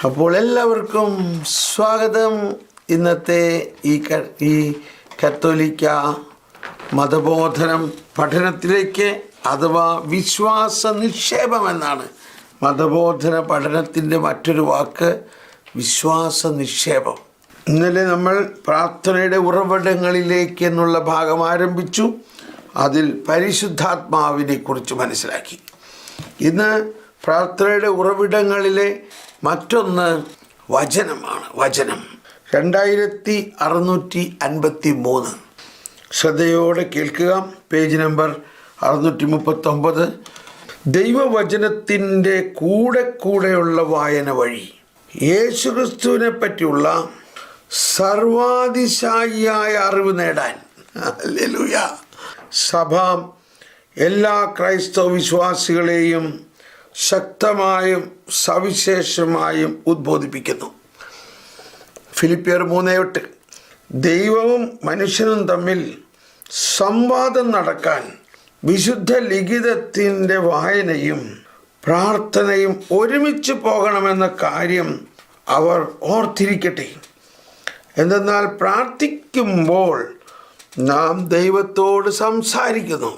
അപ്പോൾ എല്ലാവർക്കും സ്വാഗതം. ഇന്നത്തെ ഈ കത്തോലിക്ക മതബോധനം പഠനത്തിലേക്ക്, അഥവാ വിശ്വാസ നിക്ഷേപം എന്നാണ് മതബോധന പഠനത്തിൻ്റെ മറ്റൊരു വാക്ക്, വിശ്വാസ നിക്ഷേപം. ഇന്നലെ നമ്മൾ പ്രാർത്ഥനയുടെ ഉറവിടങ്ങളിലേക്ക് എന്നുള്ള ഭാഗം ആരംഭിച്ചു. അതിൽ പരിശുദ്ധാത്മാവിനെ കുറിച്ച് മനസ്സിലാക്കി. ഇന്ന് പ്രാർത്ഥനയുടെ ഉറവിടങ്ങളിലെ മറ്റൊന്ന് വചനമാണ്. വചനം 2653. ശ്രദ്ധയോടെ കേൾക്കുക. Page number 639. ദൈവവചനത്തിൻ്റെ കൂടെയുള്ള വായന വഴി യേശുക്രിസ്തുവിനെ പറ്റിയുള്ള സർവാതിശായിയായ അറിവ് നേടാൻ ഹല്ലേലൂയ സഭ എല്ലാ ക്രൈസ്തവ വിശ്വാസികളെയും ശക്തമായും സവിശേഷമായും ഉദ്ബോധിപ്പിക്കുന്നു. ഫിലിപ്പിയർ 3:8. ദൈവവും മനുഷ്യനും തമ്മിൽ സംവാദം നടക്കാൻ വിശുദ്ധ ലിഖിതത്തിൻ്റെ വായനയും പ്രാർത്ഥനയും ഒരുമിച്ച് പോകണമെന്ന കാര്യം അവർ ഓർത്തിരിക്കട്ടെ. എന്തെന്നാൽ പ്രാർത്ഥിക്കുമ്പോൾ നാം ദൈവത്തോട് സംസാരിക്കുന്നു.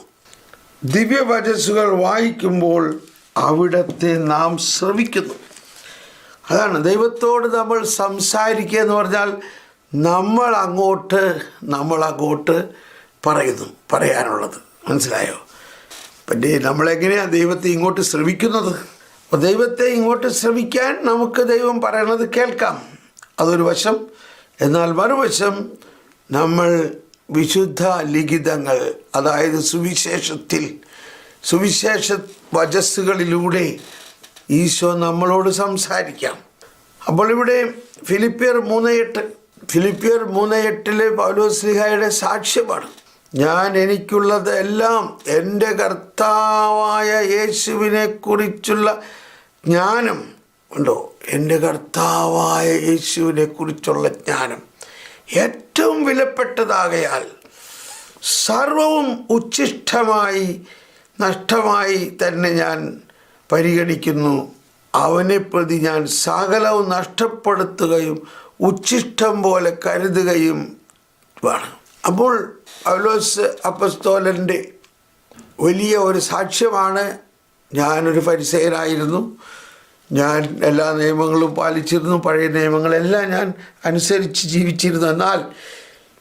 ദിവ്യവചസ്സുകൾ വായിക്കുമ്പോൾ അവിടത്തെ നാം ശ്രവിക്കുന്നു. അതാണ് ദൈവത്തോട് നമ്മൾ സംസാരിക്കുക എന്ന് പറഞ്ഞാൽ നമ്മൾ അങ്ങോട്ട് പറയാനുള്ളത്. മനസ്സിലായോ? പിന്നെ നമ്മളെങ്ങനെയാണ് ദൈവത്തെ ഇങ്ങോട്ട് ശ്രവിക്കുന്നത്? അപ്പോൾ ദൈവത്തെ ഇങ്ങോട്ട് ശ്രവിക്കാൻ നമുക്ക് ദൈവം പറയണത് കേൾക്കാം, അതൊരു വശം. എന്നാൽ മറുവശം നമ്മൾ വിശുദ്ധ ലിഖിതങ്ങൾ, അതായത് സുവിശേഷ വചസ്സുകളിലൂടെ ഈശോ നമ്മളോട് സംസാരിക്കാം. അപ്പോൾ ഇവിടെ ഫിലിപ്പിയർ 3:8 പൗലോസ്ലീഹായുടെ സാക്ഷ്യമാണ്. ഞാൻ എനിക്കുള്ളത് എല്ലാം എൻ്റെ കർത്താവായ യേശുവിനെ കുറിച്ചുള്ള ജ്ഞാനം ഉണ്ടോ, എൻ്റെ കർത്താവായ യേശുവിനെ കുറിച്ചുള്ള ജ്ഞാനം ഏറ്റവും വിലപ്പെട്ടതാകയാൽ സർവവും നഷ്ടമായി തന്നെ ഞാൻ പരിഗണിക്കുന്നു. അവനെ പ്രതി ഞാൻ സകലവും നഷ്ടപ്പെടുത്തുകയും ഉച്ഛിഷ്ടം പോലെ കരുതുകയും വേണം. അപ്പോൾ പൗലോസ് അപ്പസ്തോലൻ്റെ വലിയ ഒരു സാക്ഷ്യമാണ്. ഞാനൊരു ഫരിസേയനായിരുന്നു, ഞാൻ എല്ലാ നിയമങ്ങളും പാലിച്ചിരുന്നു, പഴയ നിയമങ്ങളെല്ലാം ഞാൻ അനുസരിച്ച് ജീവിച്ചിരുന്നു. എന്നാൽ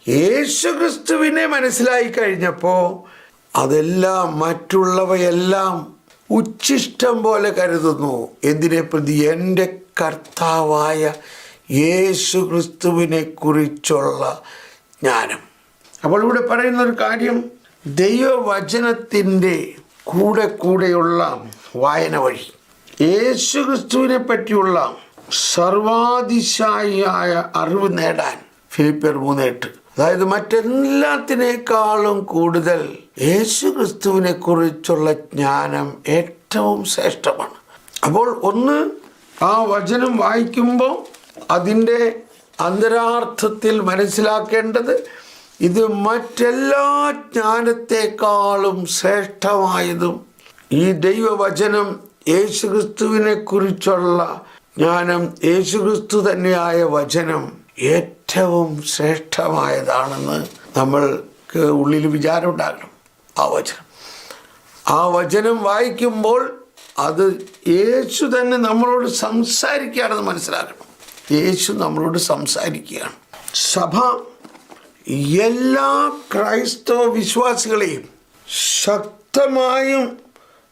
യേശുക്രിസ്തുവിനെ മനസ്സിലായി കഴിഞ്ഞപ്പോൾ അതെല്ലാം, മറ്റുള്ളവയെല്ലാം ഉച്ഛിഷ്ടം പോലെ കരുതുന്നു. എന്തിനെ പ്രതി? എൻ്റെ കർത്താവായ യേശുക്രിസ്തുവിനെ കുറിച്ചുള്ള ജ്ഞാനം. അപ്പോൾ ഇവിടെ പറയുന്നൊരു കാര്യം, ദൈവവചനത്തിൻ്റെ കൂടെയുള്ള വായന വഴി യേശുക്രിസ്തുവിനെ പറ്റിയുള്ള സർവാതിശായിയായ അറിവ് നേടാൻ ഫിലിപ്പിയർ 3:8. അതായത് മറ്റെല്ലാത്തിനേക്കാളും കൂടുതൽ യേശുക്രിസ്തുവിനെ കുറിച്ചുള്ള ജ്ഞാനം ഏറ്റവും ശ്രേഷ്ഠമാണ്. അപ്പോൾ ഒന്ന്, ആ വചനം വായിക്കുമ്പോൾ അതിൻ്റെ അന്തരാർത്ഥത്തിൽ മനസ്സിലാക്കേണ്ടത് ഇത് മറ്റെല്ലാ ജ്ഞാനത്തെക്കാളും ശ്രേഷ്ഠമായതും, ഈ ദൈവവചനം യേശുക്രിസ്തുവിനെ കുറിച്ചുള്ള ജ്ഞാനം, യേശുക്രിസ്തു തന്നെയായ വചനം ഏറ്റവും ശ്രേഷ്ഠമായതാണെന്ന് നമ്മൾക്ക് ഉള്ളിൽ വിചാരം ഉണ്ടാകണം. ആ വചനം വായിക്കുമ്പോൾ അത് യേശു തന്നെ നമ്മളോട് സംസാരിക്കുകയാണെന്ന് മനസ്സിലാക്കണം. യേശു നമ്മളോട് സംസാരിക്കുകയാണ്. സഭ എല്ലാ ക്രൈസ്തവ വിശ്വാസികളെയും ശക്തമായും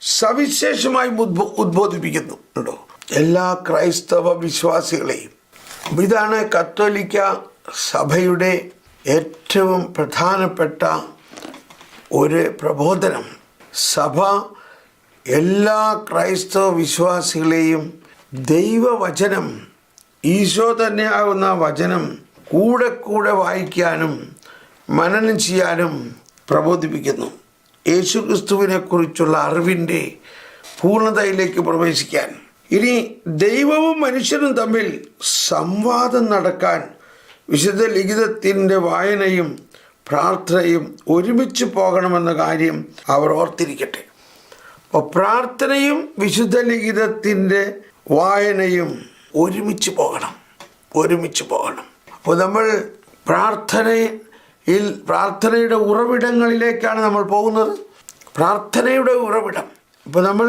സവിശേഷമായും ഉദ്ബോധിപ്പിക്കുന്നു. ഉണ്ടോ? എല്ലാ ക്രൈസ്തവ വിശ്വാസികളെയും. ഇതാണ് കത്തോലിക്ക സഭയുടെ ഏറ്റവും പ്രധാനപ്പെട്ട ഒരു പ്രബോധനം. സഭ എല്ലാ ക്രൈസ്തവ വിശ്വാസികളെയും ദൈവവചനം, ഈശോ തന്നെയാകുന്ന വചനം കൂടെ വായിക്കാനും മനനം ചെയ്യാനും പ്രബോധിപ്പിക്കുന്നു. യേശുക്രിസ്തുവിനെ കുറിച്ചുള്ള അറിവിൻ്റെ പൂർണ്ണതയിലേക്ക് പ്രവേശിക്കാൻ. ഇനി ദൈവവും മനുഷ്യനും തമ്മിൽ സംവാദം നടക്കാൻ വിശുദ്ധ ലിഖിതത്തിൻ്റെ വായനയും പ്രാർത്ഥനയും ഒരുമിച്ച് പോകണമെന്ന കാര്യം അവർ ഓർത്തിരിക്കട്ടെ. അപ്പോൾ പ്രാർത്ഥനയും വിശുദ്ധ ലിഖിതത്തിൻ്റെ വായനയും ഒരുമിച്ച് പോകണം. അപ്പോൾ നമ്മൾ പ്രാർത്ഥനയുടെ ഉറവിടങ്ങളിലേക്കാണ് നമ്മൾ പോകുന്നത്. പ്രാർത്ഥനയുടെ ഉറവിടം. ഇപ്പോൾ നമ്മൾ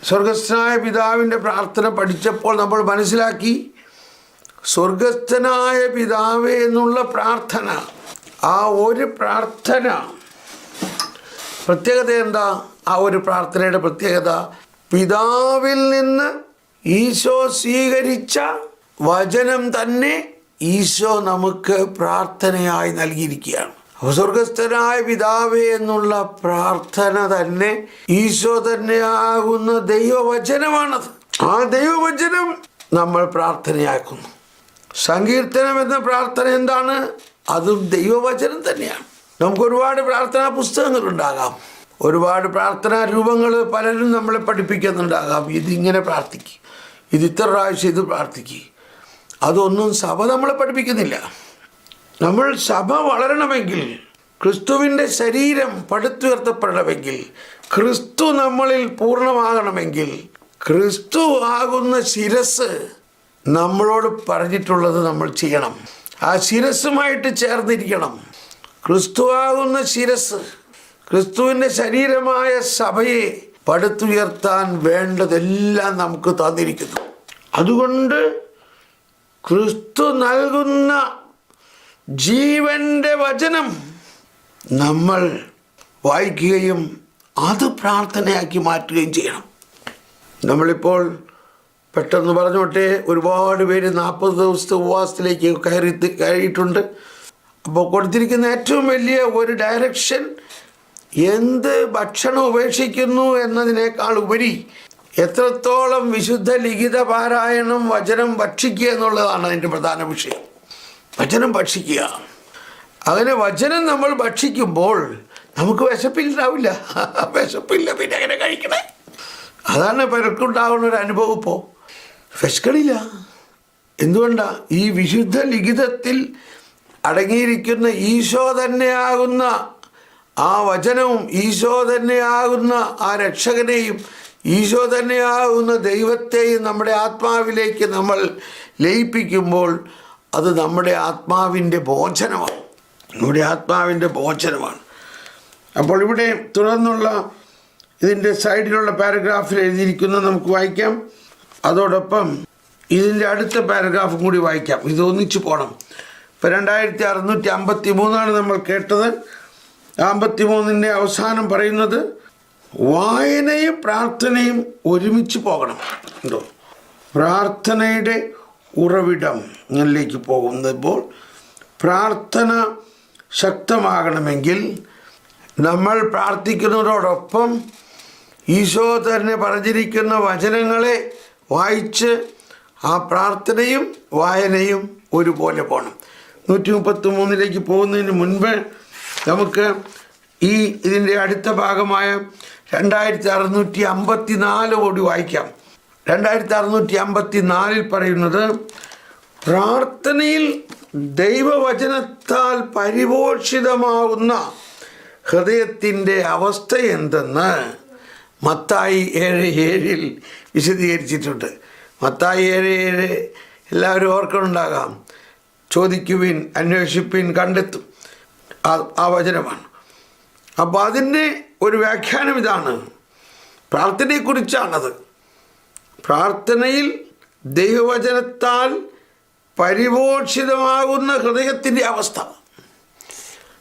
സ്വർഗസ്ഥനായ പിതാവിൻ്റെ പ്രാർത്ഥന പഠിച്ചപ്പോൾ നമ്മൾ മനസ്സിലാക്കി, സ്വർഗസ്ഥനായ പിതാവേ എന്നുള്ള പ്രാർത്ഥന, ആ ഒരു പ്രാർത്ഥന പ്രത്യേകത എന്താ? ആ ഒരു പ്രാർത്ഥനയുടെ പ്രത്യേകത, പിതാവിൽ നിന്ന് ഈശോ സ്വീകരിച്ച വചനം തന്നെ ഈശോ നമുക്ക് പ്രാർത്ഥനയായി നൽകിയിരിക്കുകയാണ്. സ്വർഗസ്ഥനായ പിതാവേ എന്നുള്ള പ്രാർത്ഥന തന്നെ ഈശോ തന്നെയാകുന്ന ദൈവവചനമാണത്. ആ ദൈവവചനം നമ്മൾ പ്രാർത്ഥനയാക്കുന്നു. സങ്കീർത്തനം എന്ന പ്രാർത്ഥന എന്താണ്? അതും ദൈവവചനം തന്നെയാണ്. നമുക്ക് ഒരുപാട് പ്രാർത്ഥനാ പുസ്തകങ്ങളുണ്ടാകാം, ഒരുപാട് പ്രാർത്ഥനാ രൂപങ്ങൾ പലരും നമ്മളെ പഠിപ്പിക്കുന്നുണ്ടാകാം. ഇതിങ്ങനെ പ്രാർത്ഥിക്കുക, ഇത് ഇത്ര പ്രാവശ്യം ഇത് പ്രാർത്ഥിക്കുക. അതൊന്നും സഭ നമ്മളെ പഠിപ്പിക്കുന്നില്ല. നമ്മൾ സഭ വളരണമെങ്കിൽ, ക്രിസ്തുവിൻ്റെ ശരീരം പടുത്തുയർത്തപ്പെടണമെങ്കിൽ, ക്രിസ്തു നമ്മളിൽ പൂർണ്ണമാകണമെങ്കിൽ, ക്രിസ്തു ആകുന്ന ശിരസ് നമ്മളോട് പറഞ്ഞിട്ടുള്ളത് നമ്മൾ ചെയ്യണം. ആ ശിരസ്സുമായിട്ട് ചേർന്നിരിക്കണം. ക്രിസ്തു ആകുന്ന ശിരസ്, ക്രിസ്തുവിൻ്റെ ശരീരമായ സഭയെ പടുത്തുയർത്താൻ വേണ്ടതെല്ലാം നമുക്ക് തന്നിരിക്കുന്നു. അതുകൊണ്ട് ക്രിസ്തു നൽകുന്ന ജീവൻ്റെ വചനം നമ്മൾ വായിക്കുകയും അത് പ്രാർത്ഥനയാക്കി മാറ്റുകയും ചെയ്യണം. നമ്മളിപ്പോൾ പെട്ടെന്ന് പറഞ്ഞോട്ടെ, ഒരുപാട് പേര് 40 ദിവസത്തെ ഉപവാസത്തിലേക്ക് കയറിയിട്ടുണ്ട്. അപ്പോൾ കൊടുത്തിരിക്കുന്ന ഏറ്റവും വലിയ ഒരു ഡയറക്ഷൻ എന്ത് ഭക്ഷണം ഉപേക്ഷിക്കുന്നു എന്നതിനേക്കാൾ ഉപരി എത്രത്തോളം വിശുദ്ധ ലിഖിത പാരായണം വചനം ഭക്ഷിക്കുക എന്നുള്ളതാണ് അതിൻ്റെ പ്രധാന വിഷയം. വചനം ഭക്ഷിക്കുക. അങ്ങനെ വചനം നമ്മൾ ഭക്ഷിക്കുമ്പോൾ നമുക്ക് വിശപ്പില്ലാവില്ല. വിശപ്പില്ല, പിന്നെ എങ്ങനെ കഴിക്കണേ? അതാണ് പലർക്കുണ്ടാകുന്ന ഒരു അനുഭവം. ഇപ്പോൾ വിശക്കണില്ല. എന്തുകൊണ്ടാണ്? ഈ വിശുദ്ധ ലിഖിതത്തിൽ അടങ്ങിയിരിക്കുന്ന ഈശോ തന്നെയാകുന്ന ആ വചനവും, ഈശോ തന്നെയാകുന്ന ആ രക്ഷകനെയും, ഈശോ തന്നെയാകുന്ന ദൈവത്തെയും നമ്മുടെ ആത്മാവിലേക്ക് നമ്മൾ ലയിപ്പിക്കുമ്പോൾ അത് നമ്മുടെ ആത്മാവിൻ്റെ ഭോജനമാണ്. അപ്പോൾ ഇവിടെ തുടർന്നുള്ള ഇതിൻ്റെ സൈഡിലുള്ള പാരഗ്രാഫിൽ എഴുതിയിരിക്കുന്നത് നമുക്ക് വായിക്കാം. അതോടൊപ്പം ഇതിൻ്റെ അടുത്ത പാരഗ്രാഫും കൂടി വായിക്കാം. ഇത് ഒന്നിച്ചു പോകണം. ഇപ്പോൾ 2653 നമ്മൾ കേട്ടത്. 53 അവസാനം പറയുന്നത് വായനയും പ്രാർത്ഥനയും ഒരുമിച്ച് പോകണം. ഉണ്ടോ? പ്രാർത്ഥനയുടെ ഉറവിടങ്ങളിലേക്ക് പോകുമ്പോൾ പ്രാർത്ഥന ശക്തമാകണമെങ്കിൽ നമ്മൾ പ്രാർത്ഥിക്കുന്നതോടൊപ്പം ഈശോ തന്നെ പറഞ്ഞിരിക്കുന്ന വചനങ്ങളെ വായിച്ച് ആ പ്രാർത്ഥനയും വായനയും ഒരുപോലെ പോകണം. 133 പോകുന്നതിന് മുൻപ് നമുക്ക് ഇതിൻ്റെ അടുത്ത ഭാഗമായ 2654 കൂടി വായിക്കാം. 2654 പറയുന്നത്, പ്രാർത്ഥനയിൽ ദൈവവചനത്താൽ പരിപോഷിതമാവുന്ന ഹൃദയത്തിൻ്റെ അവസ്ഥ എന്തെന്ന് മത്തായി 7:7 വിശദീകരിച്ചിട്ടുണ്ട്. മത്തായി 7:7 എല്ലാവരും ഓർക്കുന്നുണ്ടാകാം. ചോദിക്കുവിൻ, അന്വേഷിപ്പിൻ, കണ്ടെത്തും. ആ വചനമാണ്. അപ്പോൾ അതിൻ്റെ ഒരു വ്യാഖ്യാനം ഇതാണ്. പ്രാർത്ഥനയെക്കുറിച്ചാണത്. പ്രാർത്ഥനയിൽ ദൈവവചനത്താൽ പരിപോഷിതമാകുന്ന ഹൃദയത്തിൻ്റെ അവസ്ഥ.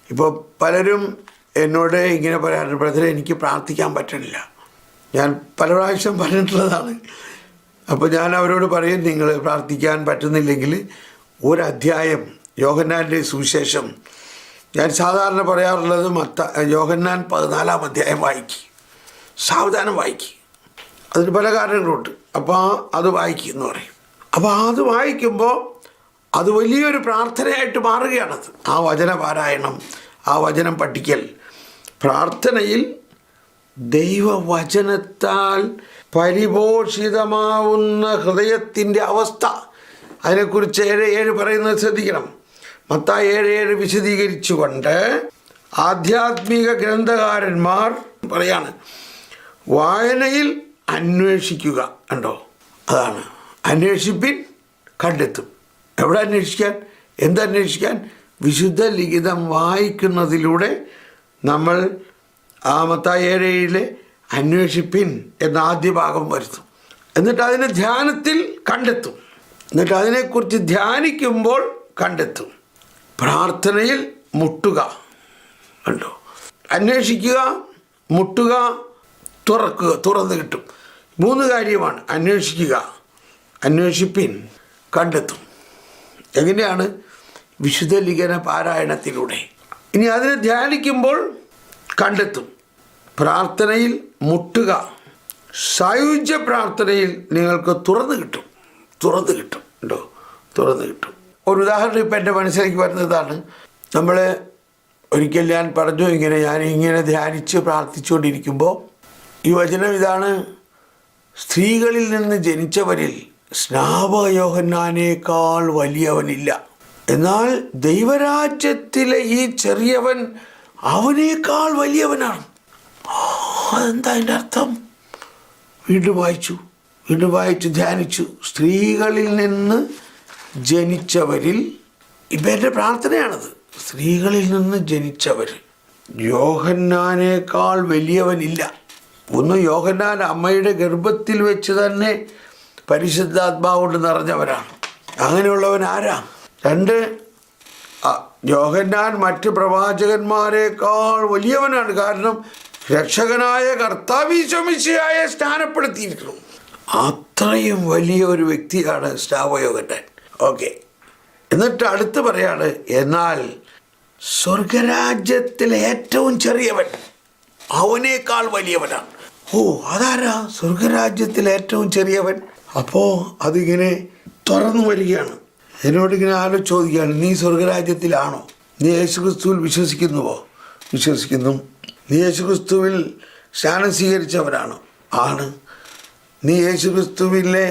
ഇപ്പോൾ പലരും എന്നോട് ഇങ്ങനെ പറയാറുണ്ട്, ബ്രദറെ എനിക്ക് പ്രാർത്ഥിക്കാൻ പറ്റണില്ല. ഞാൻ പല പ്രാവശ്യം പറഞ്ഞിട്ടുള്ളതാണ്. അപ്പോൾ ഞാൻ അവരോട് പറയും, നിങ്ങൾ പ്രാർത്ഥിക്കാൻ പറ്റുന്നില്ലെങ്കിൽ ഒരധ്യായം യോഹന്നാൻ്റെ സുവിശേഷം, ഞാൻ സാധാരണ പറയാറുള്ളത് യോഹന്നാൻ 14-ാം അധ്യായം വായിക്കുക, സാവധാനം വായിക്കുക. അതിന് പല കാരണങ്ങളുണ്ട്. അപ്പോൾ അത് വായിക്കുക എന്ന് പറയും. അപ്പോൾ അത് വായിക്കുമ്പോൾ അത് വലിയൊരു പ്രാർത്ഥനയായിട്ട് മാറുകയാണത്. ആ വചന പാരായണം, ആ വചനം പഠിക്കൽ. പ്രാർത്ഥനയിൽ ദൈവവചനത്താൽ പരിപോഷിതമാവുന്ന ഹൃദയത്തിൻ്റെ അവസ്ഥ, അതിനെക്കുറിച്ച് 7:7 പറയുന്നത് ശ്രദ്ധിക്കണം. മത്തായി 7:7 വിശദീകരിച്ചുകൊണ്ട് ആധ്യാത്മിക ഗ്രന്ഥകാരന്മാർ പറയാണ്, വായനയിൽ അന്വേഷിക്കുക. കണ്ടോ? അതാണ് അന്വേഷിപ്പിൻ കണ്ടെത്തും. എവിടെ അന്വേഷിക്കാൻ? എന്തന്വേഷിക്കാൻ? വിശുദ്ധ ലിഖിതം വായിക്കുന്നതിലൂടെ നമ്മൾ മത്തായി 7:7 അന്വേഷിപ്പിൻ എന്ന ആദ്യ ഭാഗം വരുത്തും. എന്നിട്ട് അതിനെ ധ്യാനത്തിൽ കണ്ടെത്തും. എന്നിട്ട് അതിനെക്കുറിച്ച് ധ്യാനിക്കുമ്പോൾ കണ്ടെത്തും. പ്രാർത്ഥനയിൽ മുട്ടുക. കണ്ടോ? അന്വേഷിക്കുക, മുട്ടുക, തുറക്കുക, തുറന്നു കിട്ടും. 3 കാര്യമാണ്. അന്വേഷിക്കുക, അന്വേഷിപ്പിൻ, കണ്ടെത്തും. എങ്ങനെയാണ്? വിശുദ്ധ ലിഖിത പാരായണത്തിലൂടെ. ഇനി അതിനെ ധ്യാനിക്കുമ്പോൾ കണ്ടെത്തും. പ്രാർത്ഥനയിൽ മുട്ടുക. സായുജ്യ പ്രാർത്ഥനയിൽ നിങ്ങൾക്ക് തുറന്നു കിട്ടും. ഉണ്ടോ? തുറന്നു കിട്ടും. ഒരു ഉദാഹരണം ഇപ്പം എൻ്റെ മനസ്സിലേക്ക് വരുന്നതാണ്. നമ്മൾ ഒരിക്കൽ ഞാൻ പറഞ്ഞു, ഞാനിങ്ങനെ ധ്യാനിച്ച് പ്രാർത്ഥിച്ചുകൊണ്ടിരിക്കുമ്പോൾ ഈ വചനം ഇതാണ്: സ്ത്രീകളിൽ നിന്ന് ജനിച്ചവരിൽ സ്നാപക യോഹന്നാനേക്കാൾ വലിയവനില്ല, എന്നാൽ ദൈവരാജ്യത്തിലെ ഈ ചെറിയവൻ അവനേക്കാൾ വലിയവനാണ്. അതെന്താ അതിൻ്റെ അർത്ഥം? വീണ്ടും വായിച്ചു ധ്യാനിച്ചു. സ്ത്രീകളിൽ നിന്ന് ജനിച്ചവരിൽ, ഇപ്പം എൻ്റെ പ്രാർത്ഥനയാണത്, സ്ത്രീകളിൽ നിന്ന് ജനിച്ചവർ യോഹന്നാനേക്കാൾ വലിയവനില്ല. ഒന്ന്, യോഹന്നാൻ അമ്മയുടെ ഗർഭത്തിൽ വെച്ച് തന്നെ പരിശുദ്ധാത്മാവ് കൊണ്ട് നിറഞ്ഞവരാണ്. അങ്ങനെയുള്ളവൻ ആരാ? 2, യോഹന്നാൻ മറ്റ് പ്രവാചകന്മാരെക്കാൾ വലിയവനാണ്. കാരണം രക്ഷകനായ കർത്താവ് ഈശോ മിശിഹായെ സ്നാനപ്പെടുത്തിയിരിക്കുന്നു. അത്രയും വലിയ ഒരു വ്യക്തിയാണ് സ്നാപകയോഹന്നാൻ. ഓക്കെ. എന്നിട്ട് അടുത്ത് പറയാണ്, എന്നാൽ സ്വർഗരാജ്യത്തിലെ ഏറ്റവും ചെറിയവൻ അവനേക്കാൾ വലിയവനാണ്. അതാരാ സ്വർഗരാജ്യത്തിലെ ഏറ്റവും ചെറിയവൻ? അപ്പോൾ അതിങ്ങനെ തുറന്നു വരികയാണ്. എന്നോടിങ്ങനെ ചോദിക്കുകയാണ്, നീ സ്വർഗരാജ്യത്തിലാണോ? നീ യേശുക്രിസ്തുവിൽ വിശ്വസിക്കുന്നുവോ? വിശ്വസിക്കുന്നു. നീ യേശുക്രിസ്തുവിൽ സ്നാനം സ്വീകരിച്ചവരാണോ? ആണ്. നീ യേശുക്രിസ്തുവിലെ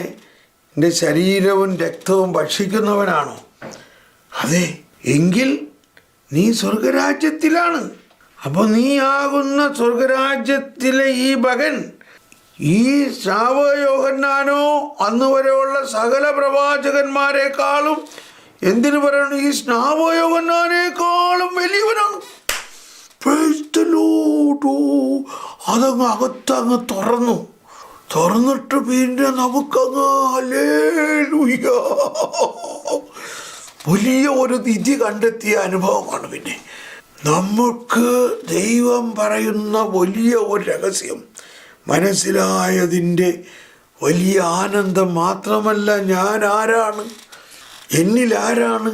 എൻ്റെ ശരീരവും രക്തവും ഭക്ഷിക്കുന്നവനാണോ? അതെ. എങ്കിൽ നീ സ്വർഗരാജ്യത്തിലാണ്. അപ്പോൾ നീ ആകുന്ന സ്വർഗരാജ്യത്തിലെ ഈ മകൻ, ഈ സ്നാപക യോഹന്നാനോ അന്ന് വരെയുള്ള സകല പ്രവാചകന്മാരെക്കാളും, എന്തിനു പറയണം, ഈ സ്നാപക യോഹന്നാനേക്കാളും വലിയവനാണ്. അതങ്ങ് അകത്തങ്ങ് തുറന്നിട്ട് പിന്നെ നമുക്കങ്ങ് ഹല്ലേലൂയ വലിയ ഒരു നിധി കണ്ടെത്തിയ അനുഭവമാണ്. പിന്നെ നമുക്ക് ദൈവം പറയുന്ന വലിയ ഒരു രഹസ്യം മനസ്സിലായതിൻ്റെ വലിയ ആനന്ദം മാത്രമല്ല, ഞാൻ ആരാണ്, എന്നിലാരാണ്,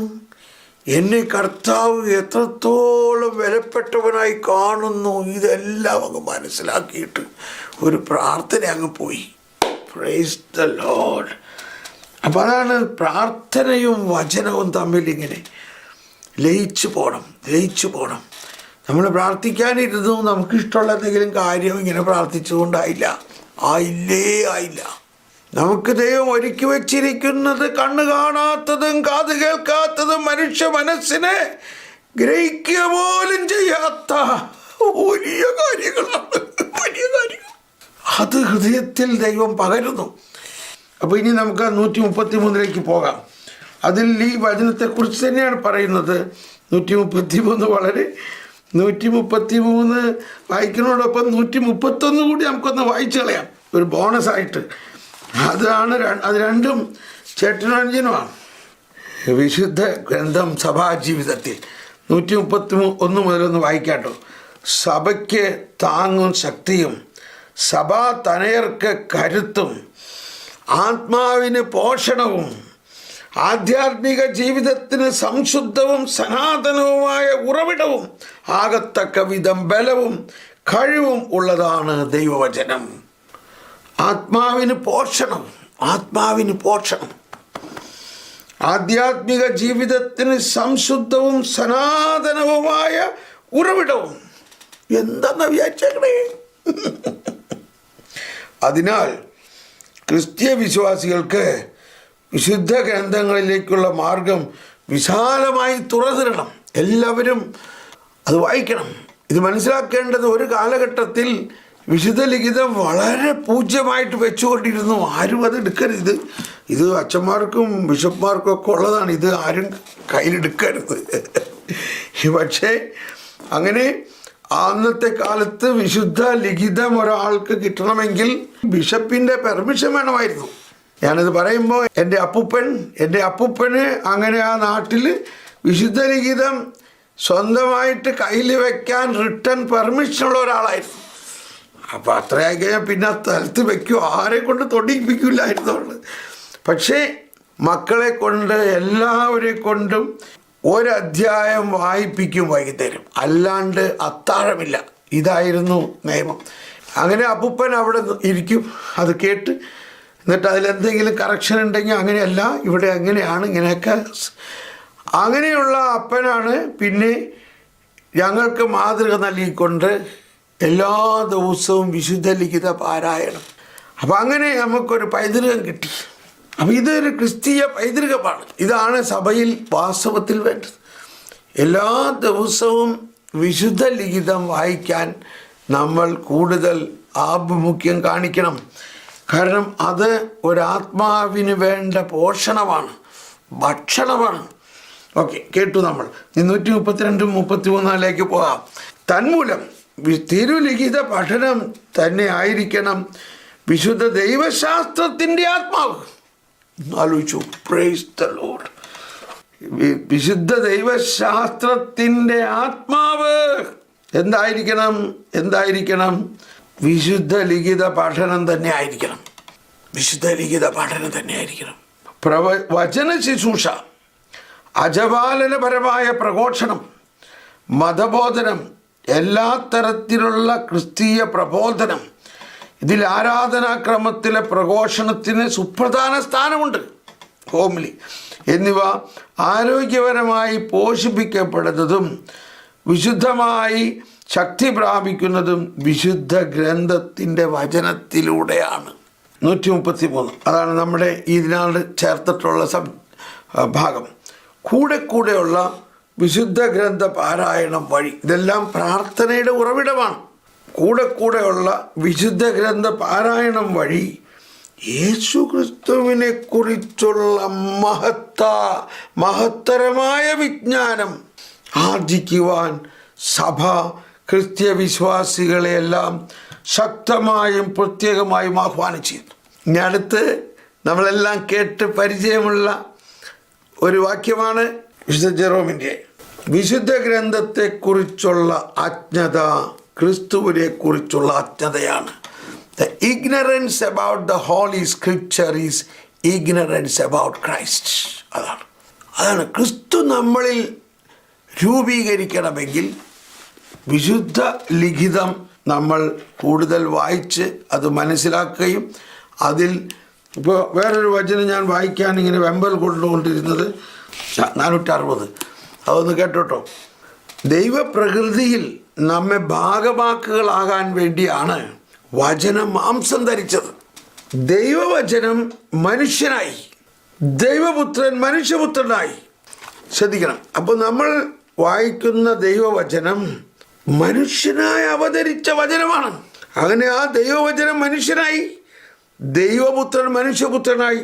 എന്നെ കർത്താവ് എത്രത്തോളം വിലപ്പെട്ടവനായി കാണുന്നു, ഇതെല്ലാം അങ്ങ് മനസ്സിലാക്കിയിട്ട് ഒരു പ്രാർത്ഥന അങ്ങ് പോയി. Praise the Lord. അപ്പം അതാണ് പ്രാർത്ഥനയും വചനവും തമ്മിൽ ഇങ്ങനെ ലയിച്ചു പോകണം. നമ്മൾ പ്രാർത്ഥിക്കാനിരുന്നു, നമുക്കിഷ്ടമുള്ള എന്തെങ്കിലും കാര്യം ഇങ്ങനെ പ്രാർത്ഥിച്ചുകൊണ്ടായില്ല. നമുക്ക് ദൈവം ഒരുക്കി വച്ചിരിക്കുന്നത് കണ്ണ് കാണാത്തതും കാത് കേൾക്കാത്തതും മനുഷ്യ മനസ്സിനെ ഗ്രഹിക്കുക പോലും ചെയ്യാത്ത വലിയ കാര്യങ്ങളാണ്. അത് ഹൃദയത്തിൽ ദൈവം പകരുന്നു. അപ്പോൾ ഇനി നമുക്ക് 133 പോകാം. അതിൽ ഈ വചനത്തെക്കുറിച്ച് തന്നെയാണ് പറയുന്നത്. 133 വായിക്കുന്നതോടൊപ്പം 131 കൂടി നമുക്കൊന്ന് വായിച്ചു കളയാം, ഒരു ബോണസായിട്ട്. അത് രണ്ടും ചേട്ടനനുജനുമാണ്. വിശുദ്ധ ഗ്രന്ഥം സഭാജീവിതത്തിൽ 131 മുതലൊന്ന് വായിക്കാട്ടോ. സഭയ്ക്ക് താങ്ങും ശക്തിയും സഭാ തനയർക്ക് കരുത്തും ആത്മാവിന് പോഷണവും ആധ്യാത്മിക ജീവിതത്തിന് സംശുദ്ധവും സനാതനവുമായ ഉറവിടവും ആകത്തക്ക വിധം ബലവും കഴിവും ഉള്ളതാണ് ദൈവവചനം. ആത്മാവിന് പോഷണം, ആധ്യാത്മിക ജീവിതത്തിന് സംശുദ്ധവും സനാതനവുമായ ഉറവിടവും. എന്താണെന്ന് വിചാരിച്ചേക്കണേ. അതിനാൽ ക്രിസ്തീയ വിശ്വാസികൾക്ക് വിശുദ്ധ ഗ്രന്ഥങ്ങളിലേക്കുള്ള മാർഗം വിശാലമായി തുറന്നിടണം. എല്ലാവരും അത് വായിക്കണം. ഇത് മനസ്സിലാക്കേണ്ടത്, ഒരു കാലഘട്ടത്തിൽ വിശുദ്ധ ലിഖിതം വളരെ പൂജ്യമായിട്ട് വെച്ചുകൊണ്ടിരുന്നു. ആരും അത് എടുക്കരുത്, ഇത് അച്ഛന്മാർക്കും ബിഷപ്പ്മാർക്കും ഒക്കെ ഉള്ളതാണ്, ഇത് ആരും കയ്യിലെടുക്കരുത്. പക്ഷേ അങ്ങനെ അന്നത്തെ കാലത്ത് വിശുദ്ധ ലിഖിതം ഒരാൾക്ക് കിട്ടണമെങ്കിൽ ബിഷപ്പിൻ്റെ പെർമിഷൻ വേണമായിരുന്നു. ഞാനിത് പറയുമ്പോൾ എൻ്റെ അപ്പൂപ്പന് അങ്ങനെ ആ നാട്ടിൽ വിശുദ്ധ ലിഖിതം സ്വന്തമായിട്ട് കയ്യിൽ വയ്ക്കാൻ റിട്ടേൺ പെർമിഷനുള്ള ഒരാളായിരുന്നു. അപ്പോൾ അത്രയായി കഴിഞ്ഞാൽ പിന്നെ ആ സ്ഥലത്ത് വയ്ക്കുമോ, ആരെ കൊണ്ട് തൊടിപ്പിക്കില്ലായിരുന്നു. പക്ഷേ മക്കളെ കൊണ്ട് എല്ലാവരെ കൊണ്ടും ഒരധ്യായം വായിപ്പിക്കും വൈകുന്നേരം, അല്ലാണ്ട് അത്താഴമില്ല. ഇതായിരുന്നു നിയമം. അങ്ങനെ അപ്പൂപ്പൻ അവിടെ ഇരിക്കും, അത് കേട്ട് എന്നിട്ട് അതിലെന്തെങ്കിലും കറക്ഷൻ ഉണ്ടെങ്കിൽ അങ്ങനെയല്ല, ഇവിടെ എങ്ങനെയാണ്, ഇങ്ങനെയൊക്കെ. അങ്ങനെയുള്ള അപ്പനാണ് പിന്നെ ഞങ്ങൾക്ക് മാതൃക നൽകിക്കൊണ്ട് എല്ലാ ദിവസവും വിശുദ്ധ ലിഖിത പാരായണം. അപ്പം അങ്ങനെ നമുക്കൊരു പൈതൃകം കിട്ടി. അപ്പം ഇതൊരു ക്രിസ്തീയ പൈതൃകമാണ്. ഇതാണ് സഭയിൽ വാസ്തവത്തിൽ വേണ്ടത്. എല്ലാ ദിവസവും വിശുദ്ധ ലിഖിതം വായിക്കാൻ നമ്മൾ കൂടുതൽ ആഭിമുഖ്യം കാണിക്കണം. കാരണം അത് ഒരാത്മാവിന് വേണ്ട പോഷണമാണ്, ഭക്ഷണമാണ്. ഓക്കെ, കേട്ടു. നമ്മൾ 132-133 പോകാം. തന്മൂലം തിരുലിഖിത പഠനം തന്നെ ആയിരിക്കണം വിശുദ്ധ ദൈവശാസ്ത്രത്തിൻ്റെ ആത്മാവ്. ആലോചിച്ചു. Praise the Lord. വിശുദ്ധ ദൈവശാസ്ത്രത്തിൻ്റെ ആത്മാവ് എന്തായിരിക്കണം? വിശുദ്ധ ലിഖിത പഠനം തന്നെ ആയിരിക്കണം. വിശുദ്ധ ലിഖിത പഠനം തന്നെ ആയിരിക്കണം. വചന ശുശ്രൂഷ, അജപാലനപരമായ പ്രഘോഷണം, മതബോധനം, എല്ലാ തരത്തിലുള്ള ക്രിസ്തീയ പ്രബോധനം, ഇതിൽ ആരാധനാക്രമത്തിലെ പ്രഘോഷണത്തിന് സുപ്രധാന സ്ഥാനമുണ്ട്. ഹോമിലി എന്നിവ ആരോഗ്യപരമായി പോഷിപ്പിക്കപ്പെടുന്നതും വിശുദ്ധമായി ശക്തി പ്രാപിക്കുന്നതും വിശുദ്ധ ഗ്രന്ഥത്തിൻ്റെ വചനത്തിലൂടെയാണ്. 133 അതാണ് നമ്മുടെ ഇതിനോട് ചേർത്തിട്ടുള്ള ഭാഗം. കൂടെയുള്ള വിശുദ്ധ ഗ്രന്ഥ പാരായണം വഴി, ഇതെല്ലാം പ്രാർത്ഥനയുടെ ഉറവിടമാണ്. കൂടെയുള്ള വിശുദ്ധ ഗ്രന്ഥ പാരായണം വഴി യേശു ക്രിസ്തുവിനെ കുറിച്ചുള്ള മഹത്തരമായ വിജ്ഞാനം ആർജിക്കുവാൻ സഭ ക്രിസ്തീയ വിശ്വാസികളെയെല്ലാം ശക്തമായും പ്രത്യേകമായും ആഹ്വാനം ചെയ്യുന്നു. ഇനി അടുത്ത് നമ്മളെല്ലാം കേട്ട് പരിചയമുള്ള ഒരു വാക്യമാണ് വിശുദ്ധ ജെറോമിൻ്റെ. വിശുദ്ധ ഗ്രന്ഥത്തെക്കുറിച്ചുള്ള അജ്ഞത ക്രിസ്തുവിനെ കുറിച്ചുള്ള അജ്ഞതയാണ്. The ignorance about the holy scripture is ignorance about Christ. അതാണ് ക്രിസ്തു നമ്മളിൽ രൂപീകരിക്കണമെങ്കിൽ വിശുദ്ധ ലിഖിതം നമ്മൾ കൂടുതൽ വായിച്ച് അത് മനസ്സിലാക്കുകയും അതിൽ ഇപ്പോൾ വേറൊരു വചനം ഞാൻ വായിക്കാൻ ഇങ്ങനെ വെമ്പൽ കൊണ്ടുകൊണ്ടിരുന്നത് 460 അതൊന്ന് കേട്ടോട്ടോ. ദൈവപ്രകൃതിയിൽ നമ്മെ ഭാഗവാക്കുകളാകാൻ വേണ്ടിയാണ് വചനം മാംസം ധരിച്ചത്. ദൈവവചനം മനുഷ്യനായി, ദൈവപുത്രൻ മനുഷ്യപുത്രനായി. ശ്രദ്ധിക്കണം. അപ്പോൾ നമ്മൾ വായിക്കുന്ന ദൈവവചനം മനുഷ്യനായി അവതരിച്ച വചനമാണ്. അങ്ങനെ ആ ദൈവവചനം മനുഷ്യനായി, ദൈവപുത്രൻ മനുഷ്യപുത്രനായി.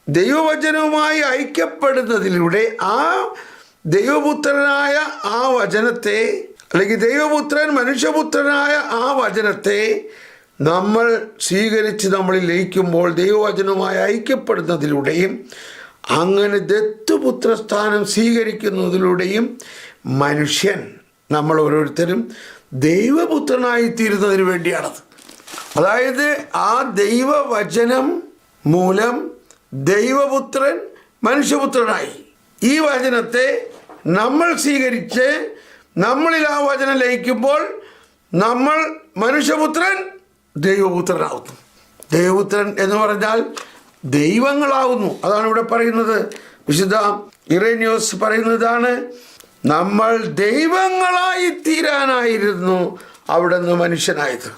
ദൈവവചനവുമായി ഐക്യപ്പെടുന്നതിലൂടെ ആ ദൈവപുത്രനായ ആ വചനത്തെ, അല്ലെങ്കിൽ ദൈവപുത്രൻ മനുഷ്യപുത്രനായ ആ വചനത്തെ നമ്മൾ സ്വീകരിച്ച് നമ്മളിൽ ലയിക്കുമ്പോൾ ദൈവവചനവുമായി ഐക്യപ്പെടുന്നതിലൂടെയും അങ്ങനെ ദത്തുപുത്രസ്ഥാനം സ്വീകരിക്കുന്നതിലൂടെയും മനുഷ്യൻ, നമ്മൾ ഓരോരുത്തരും ദൈവപുത്രനായി തീരുന്നതിന് വേണ്ടിയാണത്. അതായത് ആ ദൈവവചനം മൂലം ദൈവപുത്രൻ മനുഷ്യപുത്രനായി. ഈ വചനത്തെ നമ്മൾ സ്വീകരിച്ച് നമ്മളിൽ ആ വചനം ലയിക്കുമ്പോൾ നമ്മൾ മനുഷ്യപുത്രൻ ദൈവപുത്രനാകുന്നു. ദൈവപുത്രൻ എന്ന് പറഞ്ഞാൽ ദൈവങ്ങളാകുന്നു. അതാണ് ഇവിടെ പറയുന്നത്. വിശുദ്ധ ഇറേനിയോസ് പറയുന്നതാണ്, നമ്മൾ ദൈവങ്ങളായി തീരാനായിരുന്നു അവിടുന്ന് മനുഷ്യനായത്.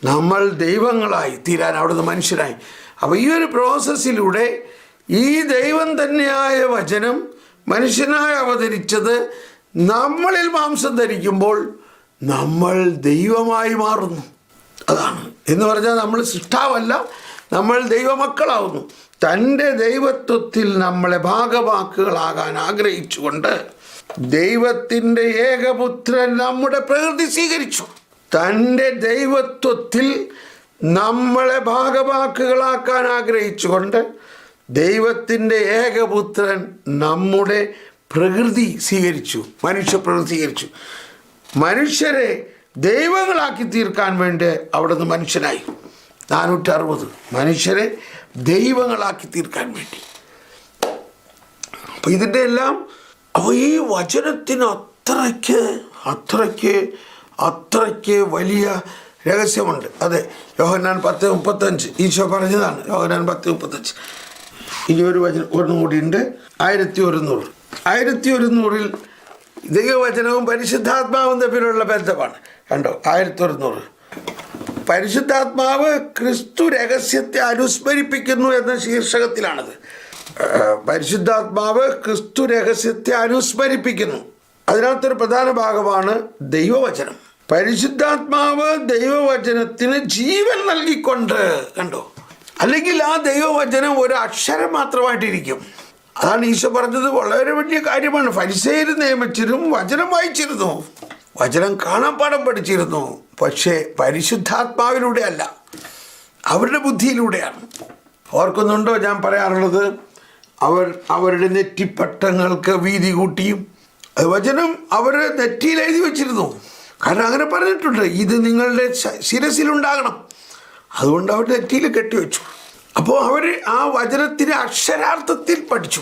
നമ്മൾ ദൈവങ്ങളായി തീരാൻ അവിടുന്ന് മനുഷ്യനായി. അപ്പോൾ ഈ ഒരു പ്രോസസ്സിലൂടെ ഈ ദൈവം തന്നെയായ വചനം മനുഷ്യനായി അവതരിച്ചത് നമ്മളിൽ മാംസം ധരിക്കുമ്പോൾ നമ്മൾ ദൈവമായി മാറുന്നു. അതാണ്. എന്ന് പറഞ്ഞാൽ നമ്മൾ സൃഷ്ടാവല്ല, നമ്മൾ ദൈവമക്കളാവുന്നു. തൻ്റെ ദൈവത്വത്തിൽ നമ്മളെ ഭാഗവാക്കുകളാകാൻ ആഗ്രഹിച്ചുകൊണ്ട് ദൈവത്തിൻ്റെ ഏകപുത്രൻ നമ്മുടെ പ്രകൃതി സ്വീകരിച്ചു. തൻ്റെ ദൈവത്വത്തിൽ നമ്മളെ ഭാഗവാക്കുകളാക്കാൻ ആഗ്രഹിച്ചുകൊണ്ട് ദൈവത്തിൻ്റെ ഏകപുത്രൻ നമ്മുടെ പ്രകൃതി സ്വീകരിച്ചു, മനുഷ്യപ്രകൃതി സ്വീകരിച്ചു. മനുഷ്യരെ ദൈവങ്ങളാക്കി തീർക്കാൻ വേണ്ടി അവിടുന്ന് മനുഷ്യനായി. 460 മനുഷ്യരെ ദൈവങ്ങളാക്കി തീർക്കാൻ വേണ്ടി. അപ്പോൾ ഇതിൻ്റെ എല്ലാം അപ്പോൾ ഈ വചനത്തിന് അത്രയ്ക്ക് വലിയ രഹസ്യമുണ്ട്. അതെ, യോഹന്നാൻ 10:35 ഈശോ പറഞ്ഞതാണ്. യോഹന്നാൻ 10:35. ഇനി ഒരു വചനം ഒന്നും കൂടിയുണ്ട്. 1100 ദൈവവചനവും പരിശുദ്ധാത്മാവും തമ്മിലുള്ള ബന്ധമാണ്. കണ്ടോ, 1100. പരിശുദ്ധാത്മാവ് ക്രിസ്തു രഹസ്യത്തെ അനുസ്മരിപ്പിക്കുന്നു എന്ന ശീർഷകത്തിലാണത്. പരിശുദ്ധാത്മാവ് ക്രിസ്തു രഹസ്യത്തെ അനുസ്മരിപ്പിക്കുന്നു. അതിനകത്തൊരു പ്രധാന ഭാഗമാണ് ദൈവവചനം. പരിശുദ്ധാത്മാവ് ദൈവവചനത്തിന് ജീവൻ നൽകിക്കൊണ്ട്, കണ്ടോ, അല്ലെങ്കിൽ ആ ദൈവവചനം ഒരു അക്ഷരം മാത്രമായിട്ടിരിക്കും. അതാണ് ഈശോ പറഞ്ഞത്. വളരെ വലിയ കാര്യമാണ്. ഫരിസേയർ നിയമിച്ചിരുന്നു, വചനം വായിച്ചിരുന്നു, വചനം കാണാപ്പാഠം പഠിച്ചിരുന്നു. പക്ഷേ പരിശുദ്ധാത്മാവിലൂടെ അല്ല, അവരുടെ ബുദ്ധിയിലൂടെയാണ്. ഓർക്കുന്നുണ്ടോ ഞാൻ പറയാറുള്ളത്? അവരുടെ നെറ്റിപ്പട്ടങ്ങൾക്ക് വീതി കൂട്ടിയും വചനം അവർ നെറ്റിയിൽ എഴുതി വെച്ചിരുന്നു. കാരണം അങ്ങനെ പറഞ്ഞിട്ടുണ്ട്, ഇത് നിങ്ങളുടെ ശിരസിലുണ്ടാകണം. അതുകൊണ്ട് അവർ നെറ്റിയിൽ കെട്ടിവെച്ചു. അപ്പോൾ അവർ ആ വചനത്തിന് അക്ഷരാർത്ഥത്തിൽ പഠിച്ചു.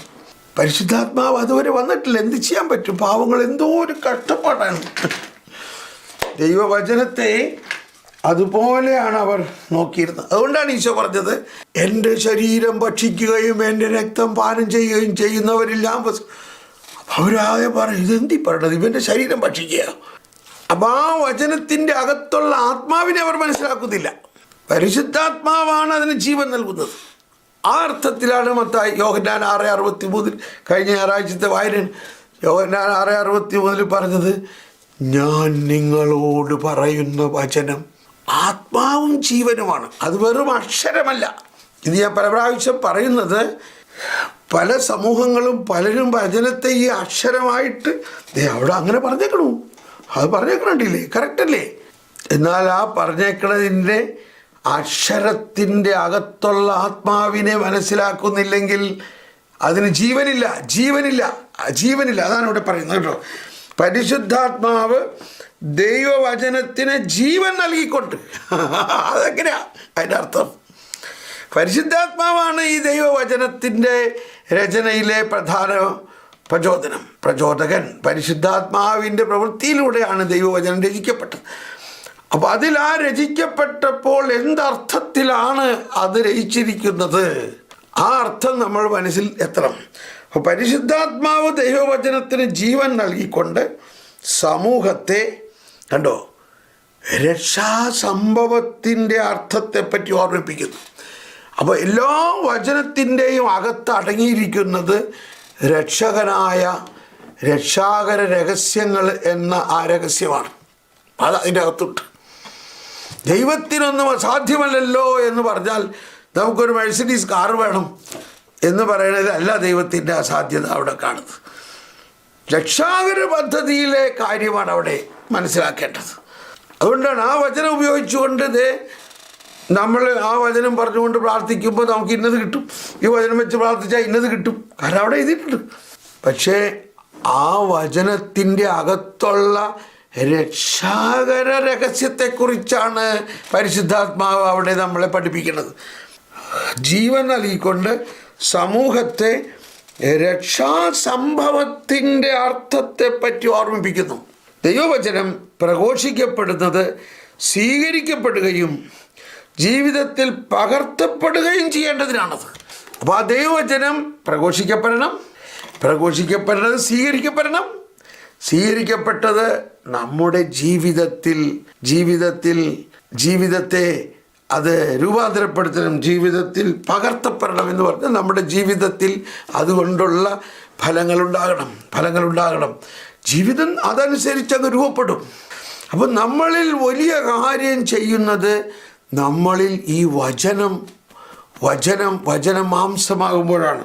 പരിശുദ്ധാത്മാവ് അതുവരെ വന്നിട്ടില്ല. എന്ത് ചെയ്യാൻ പറ്റും? പാവങ്ങൾ എന്തോ ഒരു കഷ്ടപ്പാടാണ്. ദൈവവചനത്തെ അതുപോലെയാണ് അവർ നോക്കിയിരുന്നത്. അതുകൊണ്ടാണ് ഈശോ പറഞ്ഞത്, എൻ്റെ ശരീരം ഭക്ഷിക്കുകയും എൻ്റെ രക്തം പാനം ചെയ്യുകയും ചെയ്യുന്നവരെല്ലാം. അവരാകെ പറയും, ഇതെന്തി പറയണത്, ഇവൻ്റെ ശരീരം ഭക്ഷിക്കുക. അപ്പം ആ വചനത്തിൻ്റെ അകത്തുള്ള ആത്മാവിനെ അവർ മനസ്സിലാക്കുന്നില്ല. പരിശുദ്ധാത്മാവാണ് അതിന് ജീവൻ നൽകുന്നത്. ആ അർത്ഥത്തിലാണ് യോഹന്നാൻ 6:63 കഴിഞ്ഞ ഞായറാഴ്ചത്തെ വായന യോഹന്നാൻ 6:63 പറഞ്ഞത്, ഞാൻ നിങ്ങളോട് പറയുന്ന വചനം ആത്മാവും ജീവനുമാണ്. അത് വെറും അക്ഷരമല്ല. ഇത് ഞാൻ പല പ്രാവശ്യം പറയുന്നത്, പല സമൂഹങ്ങളും പലരും വചനത്തെ ഈ അക്ഷരമായിട്ട് അവിടെ അങ്ങനെ പറഞ്ഞേക്കണു, അത് പറഞ്ഞേക്കണില്ലേ, കറക്റ്റല്ലേ? എന്നാൽ ആ പറഞ്ഞേക്കണതിൻ്റെ അക്ഷരത്തിൻ്റെ അകത്തുള്ള ആത്മാവിനെ മനസ്സിലാക്കുന്നില്ലെങ്കിൽ അതിന് ജീവനില്ല. അതാണ് ഇവിടെ പറയുന്നത് കേട്ടോ. പരിശുദ്ധാത്മാവ് ദൈവവചനത്തിന് ജീവൻ നൽകിക്കൊണ്ട്. അതെങ്ങനെയാ അതിൻ്റെ അർത്ഥം? പരിശുദ്ധാത്മാവാണ് ഈ ദൈവവചനത്തിൻ്റെ രചനയിലെ പ്രധാന പ്രചോദകൻ. പരിശുദ്ധാത്മാവിൻ്റെ പ്രവൃത്തിയിലൂടെയാണ് ദൈവവചനം രചിക്കപ്പെട്ടത്. അപ്പോൾ അതിൽ ആ രചിക്കപ്പെട്ടപ്പോൾ എന്തർത്ഥത്തിലാണ് അത് രചിച്ചിരിക്കുന്നത്, ആ അർത്ഥം നമ്മൾ മനസ്സിൽ എത്തണം. അപ്പോൾ പരിശുദ്ധാത്മാവ് ദൈവവചനത്തിന് ജീവൻ നൽകിക്കൊണ്ട് സമൂഹത്തെ, കണ്ടോ, രക്ഷാസംഭവത്തിൻ്റെ അർത്ഥത്തെപ്പറ്റി ഓർമ്മിപ്പിക്കുന്നു. അപ്പോൾ എല്ലാ വചനത്തിൻ്റെയും അകത്ത് അടങ്ങിയിരിക്കുന്നത് രക്ഷാകര രഹസ്യങ്ങൾ എന്ന ആ രഹസ്യമാണ്. അത് അതിൻ്റെ അകത്തുണ്ട്. ദൈവത്തിനൊന്നും അസാധ്യമല്ലല്ലോ എന്ന് പറഞ്ഞാൽ നമുക്കൊരു മെഴ്സിഡീസ് കാർ വേണം എന്ന് പറയുന്നതല്ല ദൈവത്തിൻ്റെ അസാധ്യത അവിടെ കാണുന്നത്. രക്ഷാകര പദ്ധതിയിലെ കാര്യമാണ് അവിടെ മനസ്സിലാക്കേണ്ടത്. അതുകൊണ്ടാണ് ആ വചനം ഉപയോഗിച്ചുകൊണ്ട് നമ്മൾ ആ വചനം പറഞ്ഞുകൊണ്ട് പ്രാർത്ഥിക്കുമ്പോൾ നമുക്ക് ഇന്നത് കിട്ടും, ഈ വചനം വെച്ച് പ്രാർത്ഥിച്ചാൽ ഇന്നത് കിട്ടും, കാരണം അവിടെ എഴുതിയിട്ടുണ്ട്. പക്ഷേ ആ വചനത്തിൻ്റെ അകത്തുള്ള രക്ഷാകര രഹസ്യത്തെക്കുറിച്ചാണ് പരിശുദ്ധാത്മാവ് അവിടെ നമ്മളെ പഠിപ്പിക്കുന്നത്. ജീവൻ നൽകിക്കൊണ്ട് സമൂഹത്തെ രക്ഷാസംഭവത്തിൻ്റെ അർത്ഥത്തെപ്പറ്റി ഓർമ്മിപ്പിക്കുന്നു. ദൈവവചനം പ്രഘോഷിക്കപ്പെടുന്നത് സ്വീകരിക്കപ്പെടുകയും ജീവിതത്തിൽ പകർത്തപ്പെടുകയും ചെയ്യേണ്ടതിനാണത്. അപ്പോൾ ആ ദൈവവചനം പ്രഘോഷിക്കപ്പെടേണ്ടത് സ്വീകരിക്കപ്പെട്ടത് നമ്മുടെ ജീവിതത്തെ അത് രൂപാന്തരപ്പെടുത്തണം, ജീവിതത്തിൽ പകർത്തപ്പെടണം എന്ന് പറഞ്ഞാൽ നമ്മുടെ ജീവിതത്തിൽ അതുകൊണ്ടുള്ള ഫലങ്ങളുണ്ടാകണം. ജീവിതം അതനുസരിച്ച് അങ്ങ് രൂപപ്പെടും. അപ്പം നമ്മളിൽ വലിയ കാര്യം ചെയ്യുന്നത് നമ്മളിൽ ഈ വചനം മാംസമാകുമ്പോഴാണ്.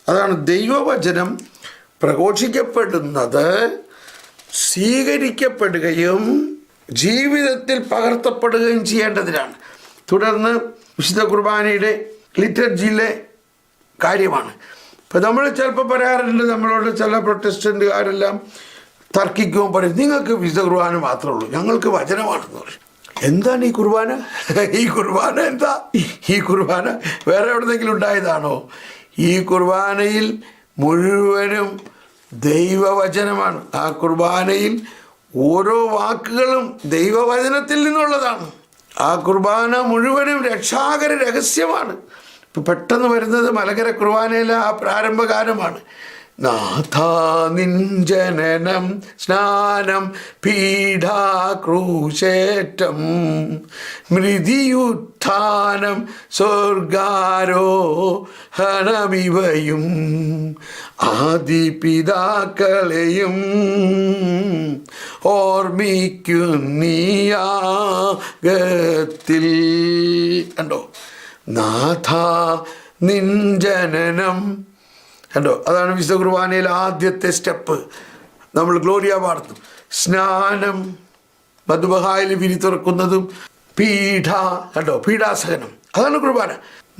അതാണ് ദൈവവചനം പ്രഘോഷിക്കപ്പെടുന്നത് സ്വീകരിക്കപ്പെടുകയും ജീവിതത്തിൽ പകർത്തപ്പെടുകയും ചെയ്യേണ്ടതിനാണ്. തുടർന്ന് വിശുദ്ധ കുർബാനയുടെ ലിറ്റർജിയിലെ കാര്യമാണ്. ഇപ്പം നമ്മൾ ചിലപ്പോൾ പറയാറുണ്ട്, നമ്മളോട് ചില പ്രൊട്ടസ്റ്റന്റുകാരെല്ലാം തർക്കിക്കുമ്പോൾ പറയും, നിങ്ങൾക്ക് വിശുദ്ധ കുർബാന മാത്രമേ ഉള്ളൂ, ഞങ്ങൾക്ക് വചനമാണെന്ന് പറയും. എന്താണ് ഈ കുർബാന? ഈ കുർബാന എന്താ? ഈ കുർബാന വേറെ എവിടെന്നെങ്കിലും ഉണ്ടായതാണോ? ഈ കുർബാനയിൽ മുഴുവനും ദൈവവചനമാണ്. ആ കുർബാനയിൽ ഓരോ വാക്കുകളും ദൈവവചനത്തിൽ നിന്നുള്ളതാണ്. ആ കുർബാന മുഴുവനും രക്ഷാകര രഹസ്യമാണ്. ഇപ്പം പെട്ടെന്ന് വരുന്നത് മലങ്കര കുർബാനയിലെ ആ പ്രാരംഭഗാനമാണ്. നാഥാ നിൻ ജനനം സ്നാനം പീഡാക്രൂശേറ്റം മൃതിയുത്ഥാനം സ്വർഗാരോഹണമിവയും ആദിപിതാക്കളെയും ഓർമ്മിക്കുന്നീയാഗത്തിൽ. കണ്ടോ, നാഥാ നിൻ ജനനം. കണ്ടോ, അതാണ് വിശുദ്ധ കുർബാനയിൽ ആദ്യത്തെ സ്റ്റെപ്പ്. നമ്മൾ ഗ്ലോറിയ പാടുന്നു. സ്നാനം, മധുബഹായിൽ വിരി തുറക്കുന്നതും, കണ്ടോ, പീഡാസഹനം. അതാണ് കുർബാന.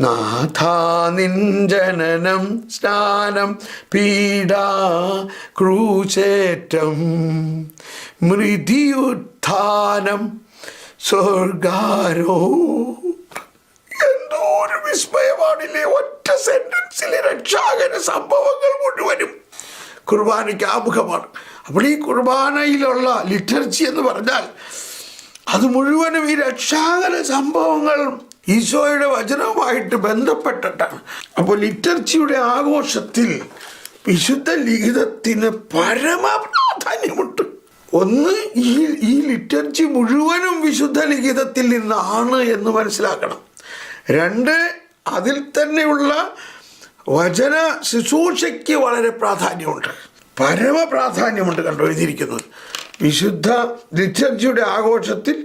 നാഥാ നിൻ ജനനം സ്നാനം പീഡാ ക്രൂശേറ്റം മൃതിയുത്ഥാനം സ്വർഗാരോ. എന്തോ ഒരു വിസ്മയമാണില്ലേ! ഒറ്റ സെന്റൻസിലെ രക്ഷാകര സംഭവങ്ങൾ മുഴുവനും കുർബാനയ്ക്ക് ആമുഖമാണ്. അപ്പോൾ ഈ കുർബാനയിലുള്ള ലിറ്റർജി എന്ന് പറഞ്ഞാൽ അത് മുഴുവനും ഈ രക്ഷാകര സംഭവങ്ങൾ ഈശോയുടെ വചനവുമായിട്ട് ബന്ധപ്പെട്ടിട്ടാണ്. അപ്പോൾ ലിറ്റർജിയുടെ ആഘോഷത്തിൽ വിശുദ്ധ ലിഖിതത്തിന് പരമപ്രാധാന്യമുണ്ട്. ഒന്ന്, ഈ ലിറ്റർജി മുഴുവനും വിശുദ്ധ ലിഖിതത്തിൽ നിന്നാണ് എന്ന് മനസ്സിലാക്കണം. രണ്ട്, അതിൽ തന്നെയുള്ള വചന ശുശ്രൂഷയ്ക്ക് വളരെ പ്രാധാന്യമുണ്ട്, പരമപ്രാധാന്യമുണ്ട്. കണ്ടോ, എഴുതിയിരിക്കുന്നത് വിശുദ്ധ ലിറ്റർജിയുടെ ആഘോഷത്തിൽ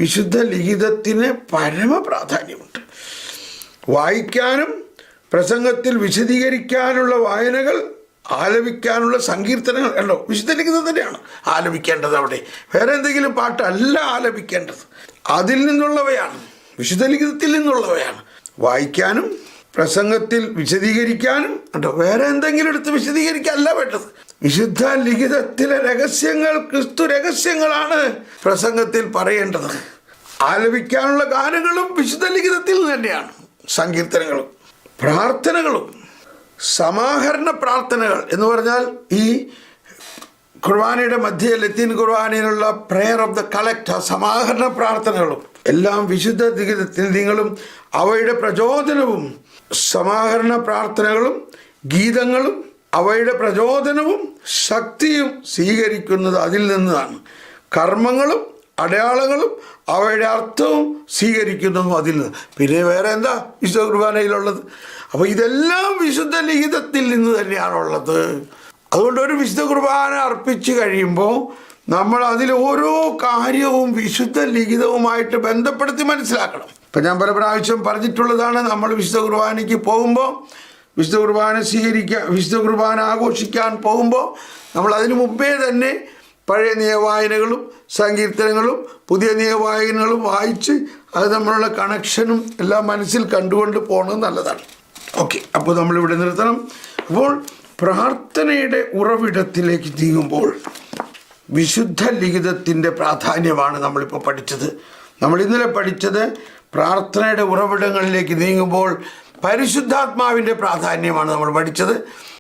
വിശുദ്ധ ലിഖിതത്തിന് പരമപ്രാധാന്യമുണ്ട്. വായിക്കാനും പ്രസംഗത്തിൽ വിശദീകരിക്കാനുള്ള വായനകൾ, ആലപിക്കാനുള്ള സങ്കീർത്തനങ്ങൾ, കണ്ടോ, വിശുദ്ധ ലിഖിതം തന്നെയാണ് ആലപിക്കേണ്ടത്. അവിടെ വേറെ എന്തെങ്കിലും പാട്ടല്ല ആലപിക്കേണ്ടത്, അതിൽ നിന്നുള്ളവയാണ്, വിശുദ്ധ ലിഖിതത്തിൽ നിന്നുള്ളവയാണ്. വായിക്കാനും പ്രസംഗത്തിൽ വിശദീകരിക്കാനും, കണ്ടോ, വേറെ എന്തെങ്കിലും എടുത്ത് വിശദീകരിക്കാനല്ല വേണ്ടത്. വിശുദ്ധ ലിഖിതത്തിലെ രഹസ്യങ്ങൾ ക്രിസ്തു രഹസ്യങ്ങളാണ് പ്രസംഗത്തിൽ പറയേണ്ടത്. ആലപിക്കാനുള്ള ഗാനങ്ങളും വിശുദ്ധ ലിഖിതത്തിൽ തന്നെയാണ്. സങ്കീർത്തനങ്ങളും പ്രാർത്ഥനകളും, സമാഹരണ പ്രാർത്ഥനകൾ എന്ന് പറഞ്ഞാൽ ഈ കുർബാനയുടെ മധ്യ ലത്തീൻ കുർബാനയിലുള്ള പ്രെയർ ഓഫ് ദ കളക്ട്, സമാഹരണ പ്രാർത്ഥനകളും എല്ലാം വിശുദ്ധ ലിഖിതത്തിൽ നിങ്ങളും അവയുടെ പ്രചോദനവും, സമാഹരണ പ്രാർത്ഥനകളും ഗീതങ്ങളും അവയുടെ പ്രചോദനവും ശക്തിയും സ്വീകരിക്കുന്നത് അതിൽ നിന്നാണ്. കർമ്മങ്ങളും അടയാളങ്ങളും അവയുടെ അർത്ഥവും സ്വീകരിക്കുന്നതും അതിൽ നിന്ന്. പിന്നെ വേറെ എന്താ വിശുദ്ധ കുർബാനയിലുള്ളത്? അപ്പോൾ ഇതെല്ലാം വിശുദ്ധ ലിഖിതത്തിൽ നിന്ന് തന്നെയാണുള്ളത്. അതുകൊണ്ട് ഒരു വിശുദ്ധ കുർബാന അർപ്പിച്ച് കഴിയുമ്പോൾ നമ്മൾ അതിൽ ഓരോ കാര്യവും വിശുദ്ധ ലിഖിതവുമായിട്ട് ബന്ധപ്പെടുത്തി മനസ്സിലാക്കണം. ഇപ്പം ഞാൻ പല പ്രാവശ്യം പറഞ്ഞിട്ടുള്ളതാണ്, നമ്മൾ വിശുദ്ധ കുർബാനയ്ക്ക് പോകുമ്പോൾ, വിശുദ്ധ കുർബാന വിശുദ്ധ കുർബാന ആഘോഷിക്കാൻ പോകുമ്പോൾ നമ്മൾ അതിനു മുമ്പേ തന്നെ പഴയ നിയമവായനകളും സങ്കീർത്തനങ്ങളും പുതിയ നിയമവായനകളും വായിച്ച് അത് നമ്മളുടെ കണക്ഷനും എല്ലാം മനസ്സിൽ കണ്ടുകൊണ്ട് പോകുന്നത് നല്ലതാണ്. ഓക്കെ, അപ്പോൾ നമ്മളിവിടെ നിർത്തണം. അപ്പോൾ പ്രാർത്ഥനയുടെ ഉറവിടത്തിലേക്ക് നീങ്ങുമ്പോൾ വിശുദ്ധ ലിഖിതത്തിൻ്റെ പ്രാധാന്യമാണ് നമ്മളിപ്പോൾ പഠിച്ചത്. നമ്മൾ ഇന്നലെ പഠിച്ചത് പ്രാർത്ഥനയുടെ ഉറവിടങ്ങളിലേക്ക് നീങ്ങുമ്പോൾ പരിശുദ്ധാത്മാവിൻ്റെ പ്രാധാന്യമാണ് നമ്മൾ പഠിച്ചത്.